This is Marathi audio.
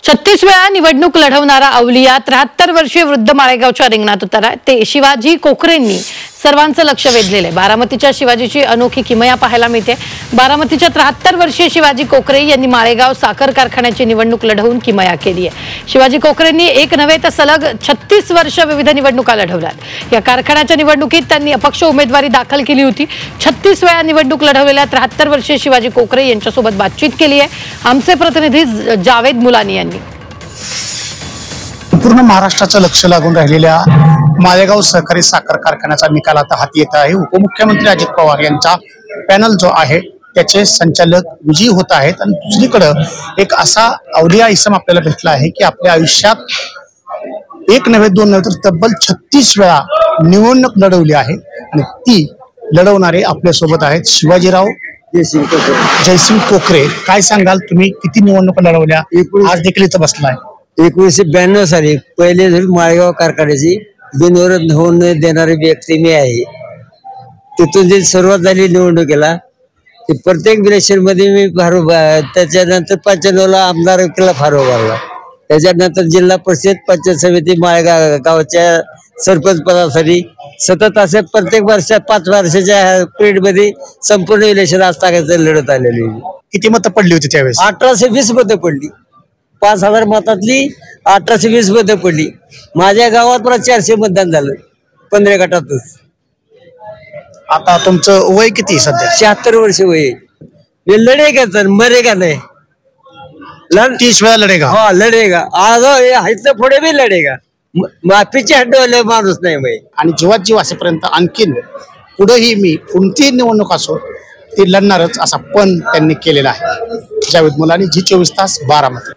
36 वेळा निवडणूक लढवणारा अवलिया 73 वर्षीय वृद्ध माळेगावच्या रिंगणात उतरला। ते शिवाजी कोकरेंनी सर्वांचं लक्ष वेधलेले। बारामतीच्या शिवाजीची अनोखी किमया पाहायला मिळते। बारामतीच्या 73 वर्षीय शिवाजी कोकरे यांनी माळेगाव साखर कारखान्याची निवडणूक लढवून किमया केली आहे। शिवाजी कोकरेंनी एक नव्हे तर सलग 36 वर्ष विविध निवडणुका लढवल्यात। या कारखान्याच्या निवडणुकीत त्यांनी अपक्ष उमेदवारी दाखल केली होती। 36 वेळा निवडणूक लढवलेल्या 73 वर्षीय शिवाजी कोकरे यांच्यासोबत बातचीत केली आहे आमचे प्रतिनिधी जावेद मुलानी यांनी। पूर्ण महाराष्ट्राचं लक्ष लागून राहिलेल्या माळेगाव सहकारी साखर कारखान्याचा निकाल आता हाती येत आहे। उपमुख्यमंत्री अजित पवार यांचा पॅनल जो आहे त्याचे संचालक विजयी होत आहेत आणि दुसरीकडे एक असा अवलिया इसम आपल्याला भेटला आहे की आपल्या आयुष्यात एक नव्हे दोन नव्हे तर तब्बल 36 वेळा निवडणूक लढवली आहे आणि ती लढवणारे आपल्या सोबत आहेत शिवाजीराव जयसिंग कोकरे। काय सांगाल तुम्ही, किती निवडणुका लढवल्या, आज देखील इथं बसलाय? 1992 साली पहिले माळेगाव कारखान्याची बिनविरोध होऊन देणारी व्यक्ती मी आहे। तिथून जी सुरुवात झाली निवडणुकीला ती प्रत्येक इलेक्शन मध्ये मी फार त्याच्यानंतर 95 ला आमदार केला फार उभारला। त्याच्यानंतर जिल्हा परिषद पंचायत समिती माळेगाव गावच्या सरपंच पदासाठी सतत असे प्रत्येक वर्षात 5 वर्षाच्या पिरियड मध्ये संपूर्ण इलेक्शन आजतागायचं लढत आलेली। किती मतं पडली होती त्यावेळेस? 1820 मतं पडली। 5000 मतातली 1820 मतं पडली। माझ्या गावात मला 400 मतदान झालं 15 गटातच। आता तुमचं वय किती सध्या? 76 वर्ष वय। मी लढेगा तर मरेगा नाही। 30 वेळा लढेगा? हो लढेगा, आज इथं पुढे भी लढेगा। माफीची हड्डवाले माणूस नाही मी। आणि जीवात जीव असेपर्यंत आणखीन पुढेही मी कोणतीही निवडणूक असो ती लढणारच असा पण त्यांनी केलेला आहे। जावेद मुलानी, G24 तास, बारामती।